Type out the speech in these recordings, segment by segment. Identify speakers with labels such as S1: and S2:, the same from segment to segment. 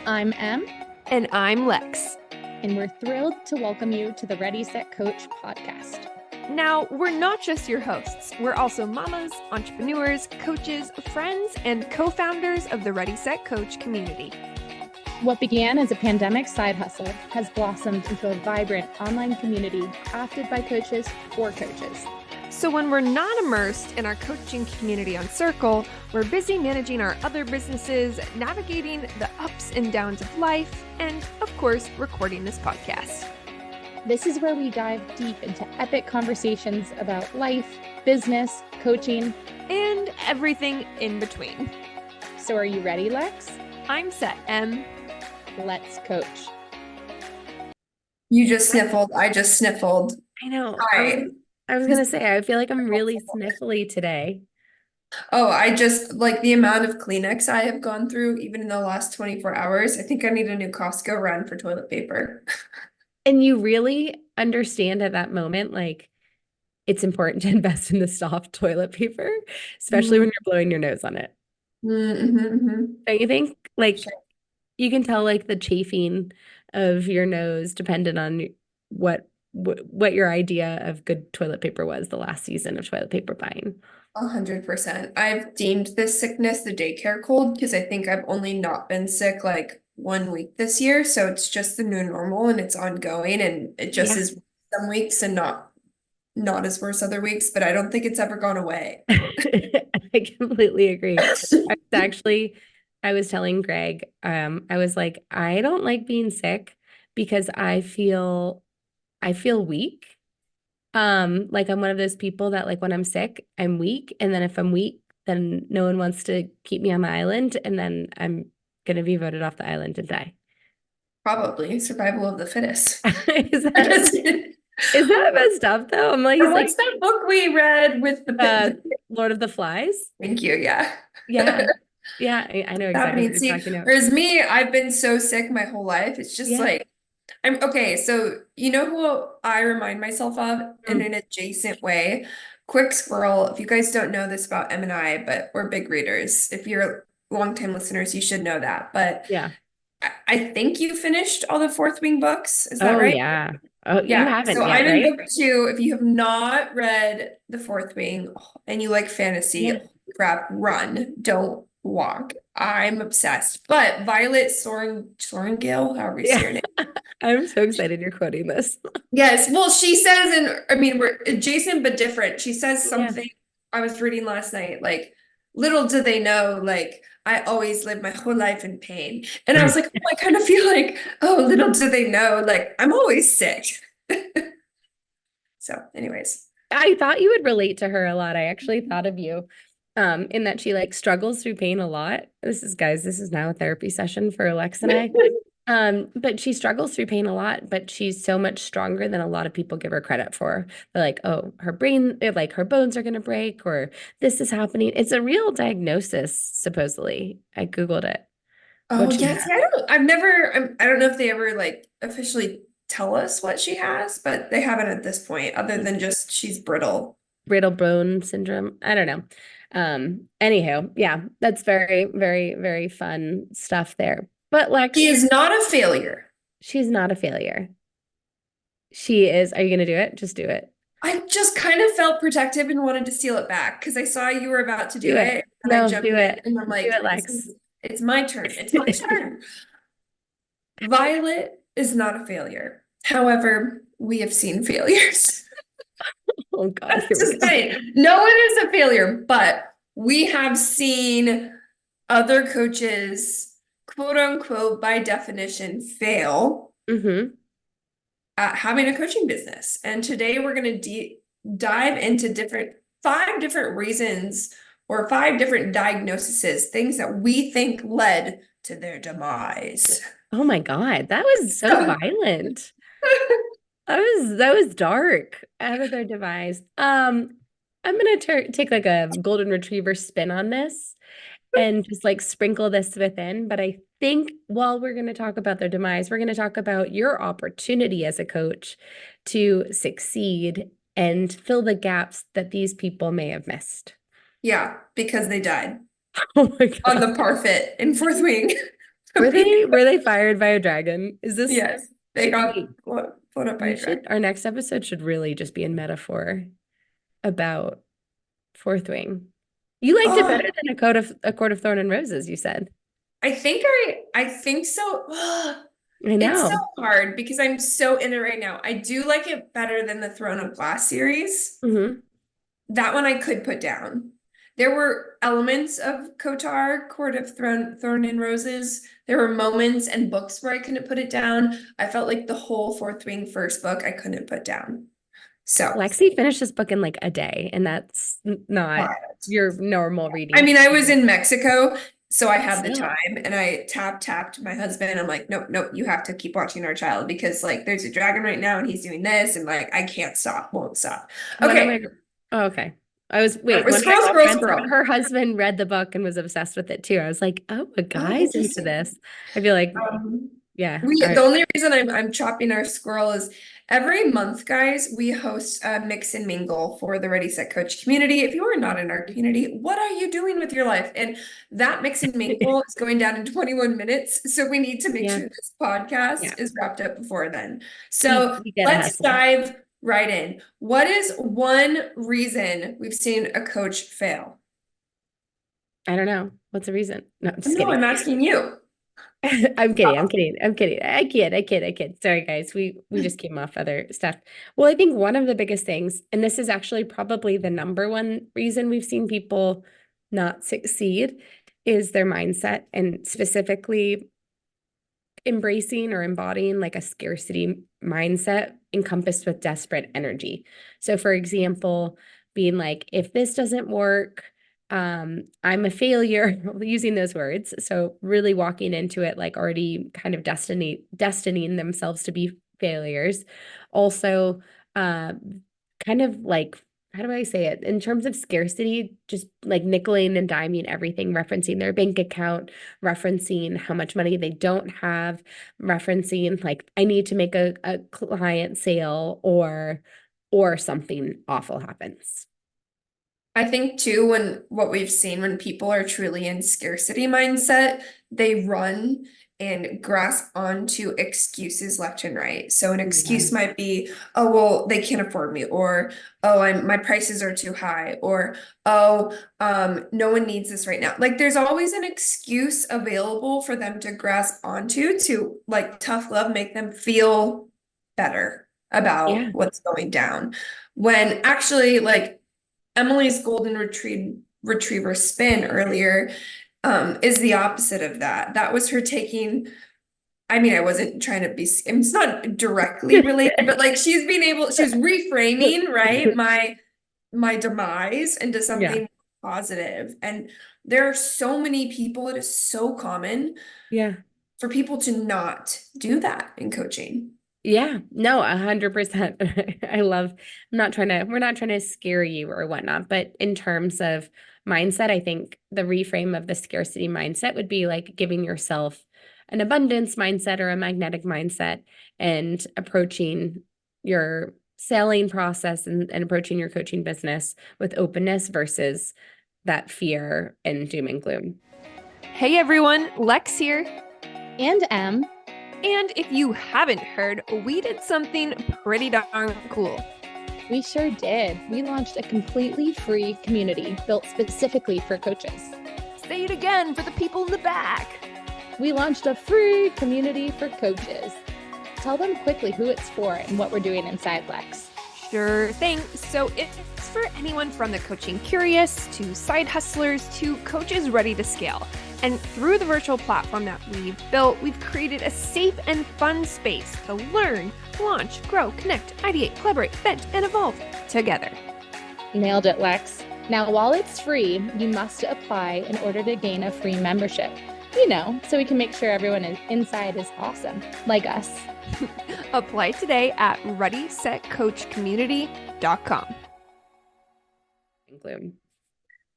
S1: I'm Em,
S2: And I'm Lex.
S1: and we're thrilled to welcome you to the Ready, Set, Coach podcast.
S2: Now, we're not just your hosts. We're also mamas, entrepreneurs, coaches, friends, and co-founders of the Ready, Set, Coach community.
S1: What began as a pandemic side hustle has blossomed into a vibrant online community crafted by coaches for coaches.
S2: So when we're not immersed in our coaching community on Circle, we're busy managing our other businesses, navigating the ups and downs of life, and of course, recording this podcast.
S1: This is where we dive deep into epic conversations about life, business, coaching,
S2: and everything in between.
S1: So are you ready, Lex?
S2: I'm set, Em.
S1: Let's coach.
S3: You just sniffled. I just sniffled.
S2: I know.
S3: Hi.
S2: I was going to say, I feel like I'm really sniffly today.
S3: Oh, I just like the amount of Kleenex I have gone through, even in the last 24 hours. I think I need a new Costco run for toilet paper.
S2: And you really understand at that moment, like, it's important to invest in the soft toilet paper, especially when you're blowing your nose on it.
S3: Mm-hmm.
S2: Don't you think? Like,
S3: Sure.
S2: you can tell, like, the chafing of your nose depended on what your idea of good toilet paper was the last season of toilet paper buying.
S3: 100%. I've deemed this sickness the daycare cold because I think I've only not been sick like 1 week this year. So it's just the new normal and it's ongoing and it just
S2: Yeah.
S3: is some weeks and not as worse other weeks, but I don't think it's ever gone away.
S2: I completely agree. I was telling Greg, I was like, I don't like being sick because I feel weak. Like I'm one of those people that like when I'm sick, I'm weak. And then if I'm weak, then no one wants to keep me on the island. And then I'm gonna be voted off the island and die.
S3: Probably survival of the fittest.
S2: Is that messed up though? I'm like, he's like
S3: What's that book we read with the
S2: Lord of the Flies.
S3: Thank you, yeah.
S2: Yeah. Yeah, I know exactly what you're
S3: See,
S2: talking about.
S3: whereas me, I've been so sick my whole life. It's just
S2: Yeah.
S3: like I'm okay. So you know who I remind myself of in
S2: Mm.
S3: an adjacent way? Quick squirrel. If you guys don't know this about Em and I, but we're big readers. If you're longtime listeners, you should know that. But
S2: Yeah.
S3: I think you finished all the Fourth Wing books. Is that
S2: Oh
S3: right?
S2: yeah. Oh, you
S3: Yeah.
S2: haven't
S3: So
S2: yet,
S3: I'm in
S2: right?
S3: book 2. If you have not read the Fourth Wing and you like fantasy,
S2: Yeah.
S3: crap, run. Don't walk. I'm obsessed. But Violet Sorrengail, however you say her name.
S2: I'm so excited you're quoting this.
S3: Yes. Well, she says, and I mean, we're adjacent but different. She says
S2: Yeah.
S3: something I was reading last night, like, little do they know, like, I always live my whole life in pain. And I was like, oh, I kind of feel like, oh, little do they know, like, I'm always sick. So, anyways.
S2: I thought you would relate to her a lot. I actually thought of you, in that she like struggles through pain a lot. This is now a therapy session for Alex and I. But she struggles through pain a lot, but she's so much stronger than a lot of people give her credit for. They're like, oh, like her bones are gonna break, or this is happening. It's a real diagnosis, supposedly. I Googled it.
S3: Oh,
S2: What she
S3: yes.
S2: has.
S3: I don't know if they ever like officially tell us what she has, but they haven't at this point, other than just she's brittle.
S2: Brittle bone syndrome. I don't know. Anyhow, yeah, that's very, very, very fun stuff there. But Lex,
S3: She is not a failure.
S2: she's not a failure. She is. Are you gonna do it? Just do it.
S3: I just kind of felt protective and wanted to steal it back because I saw you were about to do
S2: Do it.
S3: it. And
S2: No,
S3: I jumped
S2: do
S3: in
S2: it.
S3: and I'm like,
S2: Do it, Lex.
S3: it's my turn. It's my turn. Violet is not a failure. However, we have seen failures.
S2: Oh God, here we
S3: Just
S2: go.
S3: saying, no one is a failure, but we have seen other coaches, quote unquote, by definition, fail
S2: Mm-hmm.
S3: at having a coaching business. And today we're going to dive into 5 different reasons or 5 different diagnoses, things that we think led to their demise.
S2: Oh my God, that was so violent. That was dark. Out of their device. I'm gonna take like a golden retriever spin on this and just like sprinkle this within. But I think while we're gonna talk about their demise, we're gonna talk about your opportunity as a coach to succeed and fill the gaps that these people may have missed.
S3: Yeah, because they died
S2: Oh my
S3: on
S2: God.
S3: the parfait in Fourth Wing.
S2: Were they fired by a dragon? Is this
S3: Yes, they got
S2: wait,
S3: blown up by
S2: we
S3: a
S2: should
S3: dragon.
S2: our next episode should really just be in metaphor about Fourth Wing. You liked it better than a Court of Thorn and Roses, you said.
S3: I think so.
S2: I
S3: It's so
S2: know.
S3: hard because I'm so in it right now. I do like it better than the Throne of Glass series.
S2: Hmm.
S3: That one I could put down. There were elements of Kotar, Court of Thorn and Roses. There were moments and books where I couldn't put it down. I felt like the whole Fourth Wing first book I couldn't put down. So
S2: Lexi finished this book in like a day, and that's not
S3: wild.
S2: your normal reading.
S3: I mean, I was in Mexico, so I had the
S2: Still.
S3: time, and I tapped my husband. I'm like, nope, you have to keep watching our child because like there's a dragon right now, and he's doing this, and like I can't stop, won't stop. Okay.
S2: Okay. One of my
S3: Scroll.
S2: girlfriends, her husband read the book and was obsessed with it too. I was like, oh, a guy's into this. I feel like, yeah.
S3: The only reason I'm chopping our squirrel is every month, guys, we host a mix and mingle for the Ready Set Coach community. If you are not in our community, what are you doing with your life? And that mix and mingle is going down in 21 minutes. So we need to make sure this podcast is wrapped up before then. So let's dive right in. What is one reason we've seen a coach fail?
S2: I don't know. What's the reason? No, I'm just
S3: kidding. I'm asking you.
S2: I'm kidding. I kid. Sorry, guys. We just came off other stuff. Well, I think one of the biggest things, and this is actually probably the number one reason we've seen people not succeed, is their mindset, and specifically embracing or embodying like a scarcity mindset encompassed with desperate energy. So for example, being like, if this doesn't work, I'm a failure, using those words. So really walking into it like already kind of destining themselves to be failures. Also, kind of like, how do I say it? In terms of scarcity, just like nickeling and diming everything, referencing their bank account, referencing how much money they don't have, referencing like, I need to make a client sale or something awful happens.
S3: I think too, what we've seen when people are truly in scarcity mindset, they run and grasp onto excuses left and right. So an excuse might be, oh, well, they can't afford me, or oh, my prices are too high, or oh, no one needs this right now. Like there's always an excuse available for them to grasp onto to like tough love, make them feel better about what's going down. When actually like Emily's golden retriever spin earlier is the opposite of that. That was her taking, I mean, I wasn't trying to be, it's not directly related, but like she's reframing, right? My demise into something positive. And there are so many people, it is so common for people to not do that in coaching.
S2: Yeah, no, 100%. We're not trying to scare you or whatnot, but in terms of mindset, I think the reframe of the scarcity mindset would be like giving yourself an abundance mindset or a magnetic mindset and approaching your selling process and approaching your coaching business with openness versus that fear and doom and gloom.
S4: Hey everyone, Lex here.
S1: And Em.
S4: And if you haven't heard, we did something pretty darn cool.
S1: We sure did. We launched a completely free community built specifically for coaches.
S4: Say it again for the people in the back.
S1: We launched a free community for coaches. Tell them quickly who it's for and what we're doing inside, Lex.
S4: Sure thing. So it's for anyone from the coaching curious to side hustlers to coaches ready to scale. And through the virtual platform that we've built, we've created a safe and fun space to learn, launch, grow, connect, ideate, collaborate, vent, and evolve together.
S1: Nailed it, Lex. Now, while it's free, you must apply in order to gain a free membership. You know, so we can make sure everyone inside is awesome, like us.
S4: Apply today at readysetcoachcommunity.com.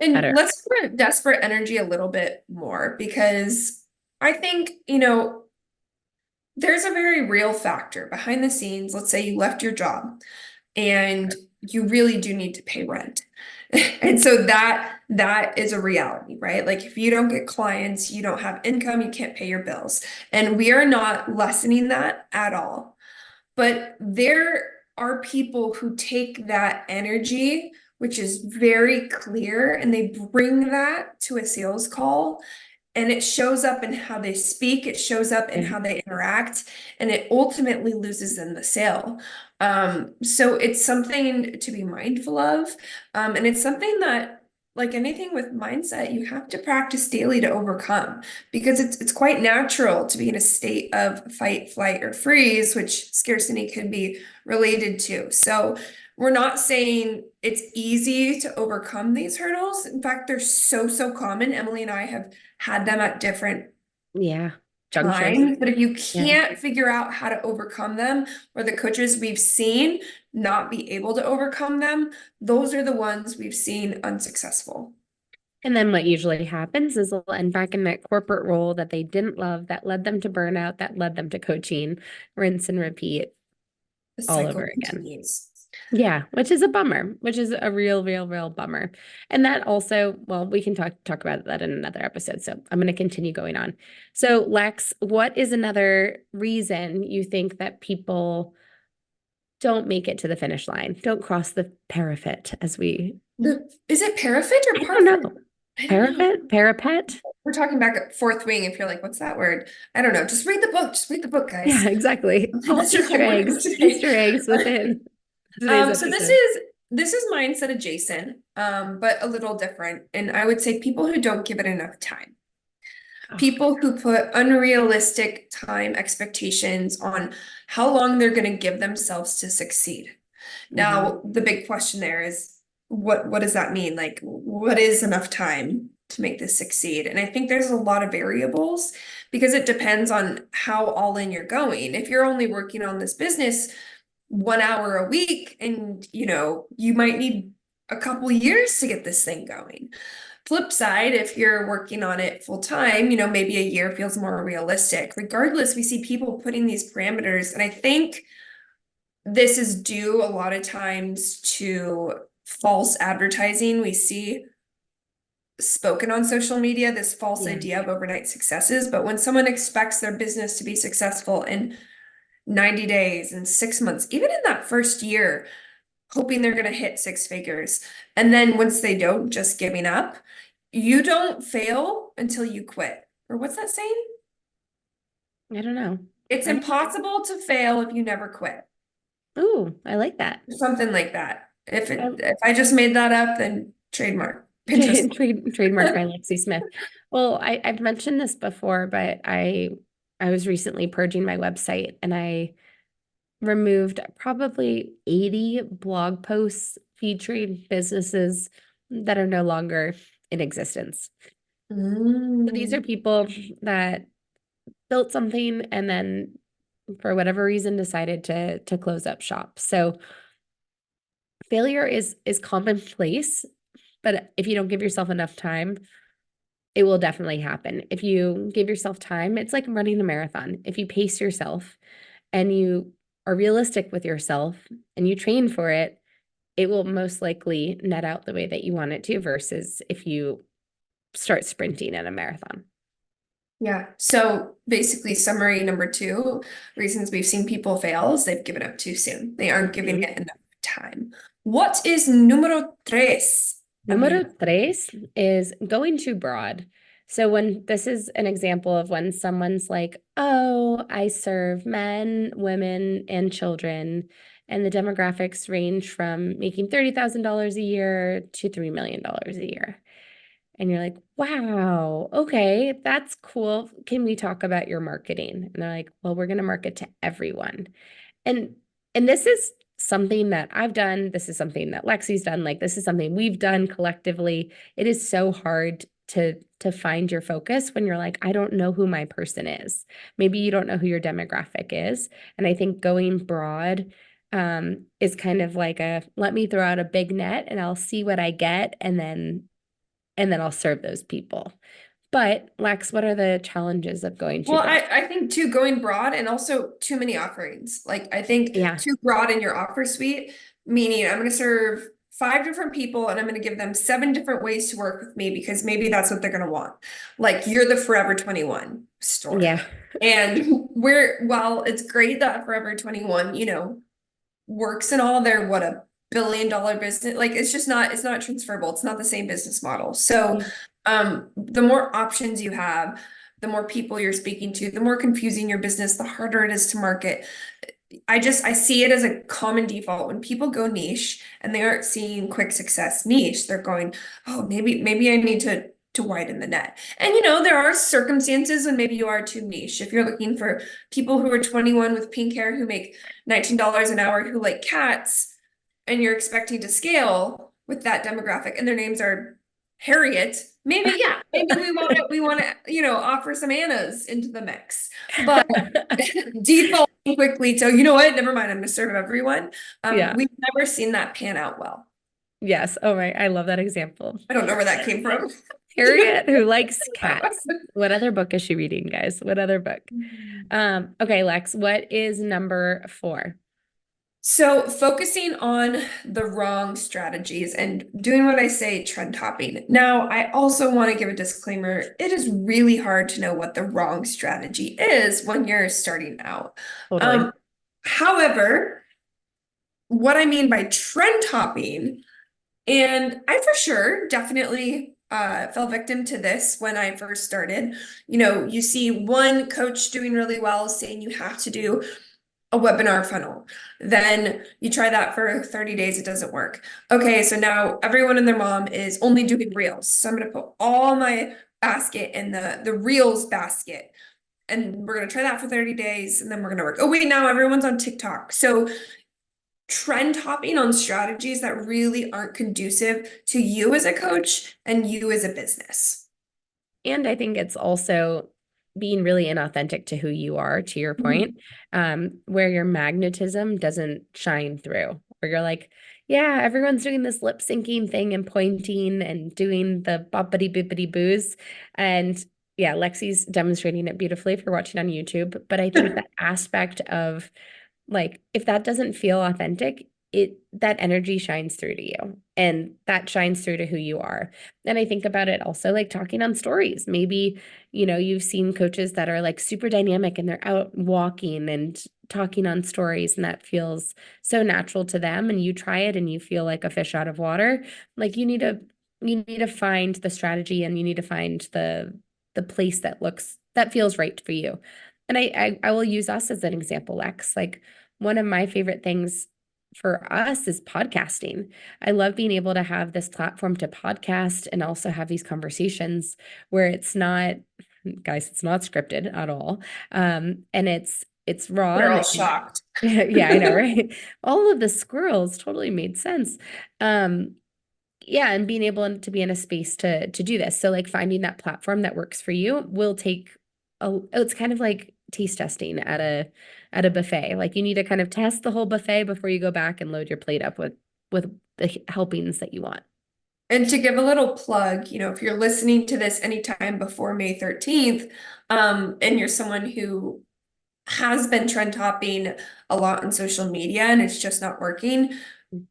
S3: And let's put desperate energy a little bit more because I think, there's a very real factor behind the scenes. Let's say you left your job and you really do need to pay rent. And so that that is a reality, right? Like if you don't get clients, you don't have income, you can't pay your bills. And we are not lessening that at all. But there are people who take that energy, which is very clear, and they bring that to a sales call. And it shows up in how they speak, it shows up in how they interact, and it ultimately loses them the sale. So it's something to be mindful of. And it's something that, like anything with mindset, you have to practice daily to overcome, because it's quite natural to be in a state of fight, flight, or freeze, which scarcity can be related to. So we're not saying it's easy to overcome these hurdles. In fact, they're so common. Emily and I have had them at different
S2: junctures.
S3: times, but if you can't figure out how to overcome them, or the coaches we've seen not be able to overcome them, those are the ones we've seen unsuccessful.
S2: And then what usually happens is they'll end back in that corporate role that they didn't love, that led them to burnout, that led them to coaching, rinse and repeat all over again.
S3: Continues.
S2: Yeah, which is a bummer, which is a real bummer. And that also, well, we can talk about that in another episode. So I'm going to continue going on. So Lex, what is another reason you think that people don't make it to the finish line, don't cross the parapet, as we...
S3: Is it parapet or
S2: I don't know.
S3: parapet?
S2: Parapet?
S3: We're talking back at fourth wing. If you're like, what's that word? I don't know. Just read the book. Just read the book, guys.
S2: Yeah, exactly. All
S3: That's your
S2: Easter
S3: homework
S2: eggs,
S3: for today.
S2: Easter eggs within today's
S3: So
S2: episode.
S3: this is mindset adjacent, but a little different. And I would say people who don't give it enough time. People who put unrealistic time expectations on how long they're going to give themselves to succeed. Now, the big question there is, what does that mean? Like, what is enough time to make this succeed? And I think there's a lot of variables, because it depends on how all in you're going. If you're only working on this business 1 hour a week, and you might need a couple years to get this thing going. Flip side, if you're working on it full time, maybe a year feels more realistic. Regardless, we see people putting these parameters, and I think this is due a lot of times to false advertising. We see spoken on social media, this false idea of overnight successes. But when someone expects their business to be successful in 90 days and 6 months, even in that first year, hoping they're going to hit 6 figures, and then once they don't, just giving up, you don't fail until you quit. Or what's that saying?
S2: I don't know.
S3: It's impossible to fail if you never quit.
S2: Ooh, I like that.
S3: Something like that. If I just made that up, then trademark.
S2: Trademark by Lexi Smith. Well, I've mentioned this before, but I was recently purging my website, and I removed probably 80 blog posts featuring businesses that are no longer in existence. So these are people that built something and then for whatever reason decided to close up shop. So failure is commonplace, but if you don't give yourself enough time, it will definitely happen. If you give yourself time, it's like running a marathon. If you pace yourself and you are realistic with yourself and you train for it, it will most likely net out the way that you want it to, versus if you start sprinting in a marathon.
S3: Yeah. So basically, summary number 2, reasons we've seen people fail is they've given up too soon. They aren't giving it enough time. What is número 3?
S2: Número 3 is going too broad. So when this is an example of when someone's like, oh, I serve men, women, and children, and the demographics range from making $30,000 a year to $3 million a year. And you're like, wow, okay, that's cool. Can we talk about your marketing? And they're like, well, we're going to market to everyone. And this is something that I've done. This is something that Lexi's done. Like, this is something we've done collectively. It is so hard to find your focus when you're like, I don't know who my person is. Maybe you don't know who your demographic is. And I think going broad is kind of like let me throw out a big net and I'll see what I get, and then I'll serve those people. But Lex, what are the challenges of going too broad?
S3: I think too, going broad, and also too many offerings. Like, I think too broad in your offer suite, meaning I'm going to serve 5 different people and I'm going to give them 7 different ways to work with me because maybe that's what they're going to want. Like you're the Forever 21 store.
S2: Yeah.
S3: And while it's great that Forever 21, you know, works and all, they're what, a $1 billion business. Like it's not transferable. It's not the same business model. So the more options you have, the more people you're speaking to, the more confusing your business, the harder it is to market. I see it as a common default when people go niche and they aren't seeing quick success niche, they're going, oh, maybe I need to widen the net. And you know, there are circumstances when maybe you are too niche. If you're looking for people who are 21 with pink hair who make $19 an hour who like cats, and you're expecting to scale with that demographic, and their names are Harriet, maybe we want to, you know, offer some Annas into the mix. But defaulting quickly to, you know what, never mind, I'm gonna serve everyone. We've never seen that pan out well.
S2: Yes. Oh my, I love that example.
S3: I don't know where that came from.
S2: Harriet, who likes cats. What other book is she reading, guys? What other book? Okay, Lex, what is number 4?
S3: So focusing on the wrong strategies and doing what I say, trend hopping. Now, I also want to give a disclaimer. It is really hard to know what the wrong strategy is when you're starting out.
S2: Totally.
S3: However, what I mean by trend hopping, and I for sure definitely fell victim to this when I first started. You know, you see one coach doing really well saying you have to do a webinar funnel. Then you try that for 30 days, it doesn't work. Okay, so now everyone and their mom is only doing reels. So I'm going to put all my basket in the reels basket. And we're going to try that for 30 days and then we're going to work. Oh, wait, now everyone's on TikTok. So trend hopping on strategies that really aren't conducive to you as a coach and you as a business.
S2: And I think it's also being really inauthentic to who you are, to your point, where your magnetism doesn't shine through, where you're like, yeah, everyone's doing this lip syncing thing and pointing and doing the boppity bippity boos. And yeah, Lexi's demonstrating it beautifully if you're watching on YouTube. But I think that aspect of like, if that doesn't feel authentic, that energy shines through to you and that shines through to who you are. And I think about it also like talking on stories. Maybe, you know, you've seen coaches that are like super dynamic and they're out walking and talking on stories and that feels so natural to them and you try it and you feel like a fish out of water. Like you need to find the strategy and you need to find the place that feels right for you. And I will use us as an example, Lex. Like one of my favorite things for us is podcasting. I love being able to have this platform to podcast and also have these conversations where it's not, guys, it's not scripted at all. And it's raw.
S3: We're all shocked.
S2: Yeah, I know, right? All of the squirrels totally made sense. Yeah, and being able to be in a space to do this. So like finding that platform that works for you will take it's kind of like taste testing at a buffet. Like you need to kind of test the whole buffet before you go back and load your plate up with the helpings that you want.
S3: And to give a little plug, you know, if you're listening to this anytime before May 13th, and you're someone who has been trend hopping a lot on social media and it's just not working,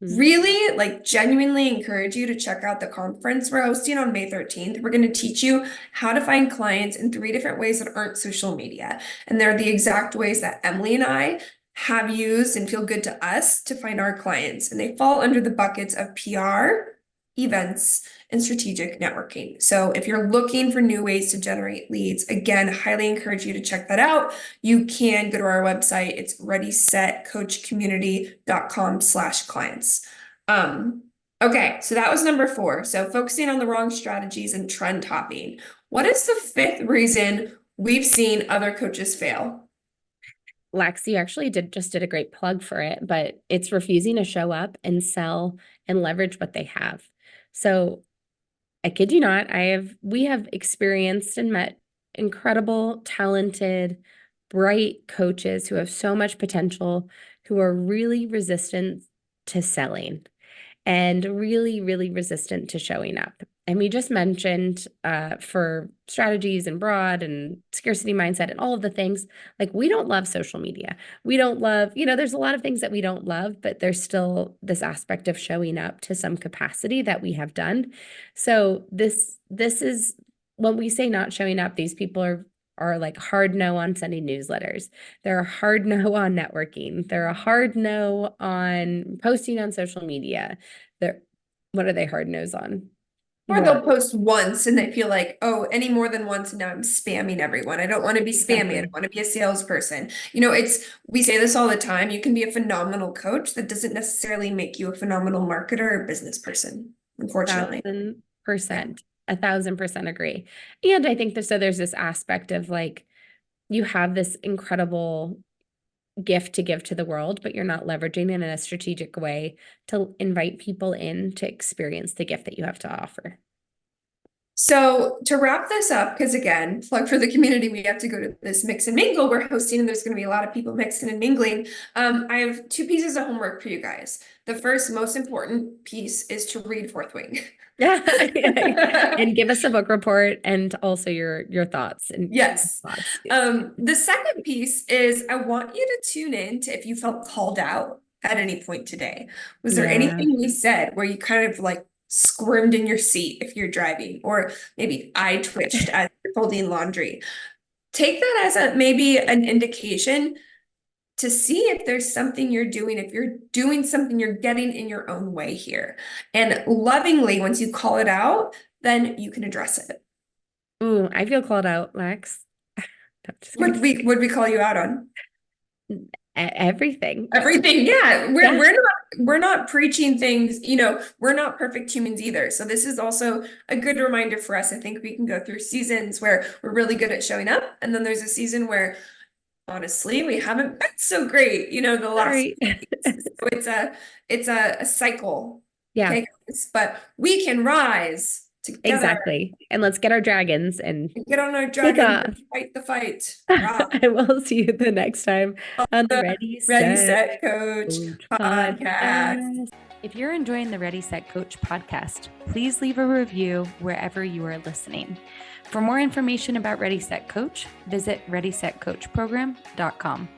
S3: really like genuinely encourage you to check out the conference we're hosting on May 13th. We're going to teach you how to find clients in 3 different ways that aren't social media. And they're the exact ways that Emily and I have used and feel good to us to find our clients. And they fall under the buckets of PR, events, and strategic networking. So if you're looking for new ways to generate leads, again, highly encourage you to check that out. You can go to our website. It's readysetcoachcommunity.com/clients. Okay, so that was number 4. So focusing on the wrong strategies and trend hopping. What is the 5th reason we've seen other coaches fail?
S2: Lex, you actually just did a great plug for it, but it's refusing to show up and sell and leverage what they have. So I kid you not, we have experienced and met incredible, talented, bright coaches who have so much potential, who are really resistant to selling and really, really resistant to showing up. And we just mentioned for strategies and broad and scarcity mindset and all of the things, like we don't love social media. We don't love, there's a lot of things that we don't love, but there's still this aspect of showing up to some capacity that we have done. So this is when we say not showing up, these people are like hard no on sending newsletters. They're a hard no on networking. They're a hard no on posting on social media. What are they hard no's on?
S3: Or they'll post once and they feel like, oh, any more than once, and now I'm spamming everyone. I don't want to be spammy.
S2: Exactly.
S3: I don't want to be a salesperson. We say this all the time. You can be a phenomenal coach. That doesn't necessarily make you a phenomenal marketer or business person, unfortunately.
S2: 1,000%. 1,000% agree. And I think there's this aspect of like, you have this incredible gift to give to the world, but you're not leveraging it in a strategic way to invite people in to experience the gift that you have to offer.
S3: So to wrap this up, because again, plug for the community, we have to go to this mix and mingle we're hosting, and there's going to be a lot of people mixing and mingling. I have 2 pieces of homework for you guys. The first, most important piece is to read Fourth Wing.
S2: And give us a book report and also your thoughts. And
S3: yes.
S2: Thoughts.
S3: The second piece is I want you to tune in to if you felt called out at any point today. Was there anything we said where you kind of like squirmed in your seat if you're driving, or maybe eye twitched as you're folding laundry? Take that as maybe an indication to see if there's something you're doing, if you're doing something you're getting in your own way here. And lovingly, once you call it out, then you can address it.
S2: Ooh, I feel called out, Lex.
S3: Would we call you out on?
S2: Everything.
S3: Yeah. We're not preaching things, we're not perfect humans either. So this is also a good reminder for us. I think we can go through seasons where we're really good at showing up, and then there's a season where honestly we haven't been so great, the last so it's a cycle.
S2: Yeah.
S3: Okay, but we can rise together.
S2: Exactly. And let's get our dragons and
S3: get on our dragon and fight the fight. Wow.
S2: I will see you the next time on the Ready,
S3: Set Coach podcast.
S5: If you're enjoying the Ready, Set, Coach podcast, please leave a review wherever you are listening. For more information about Ready, Set, Coach, visit readysetcoachprogram.com.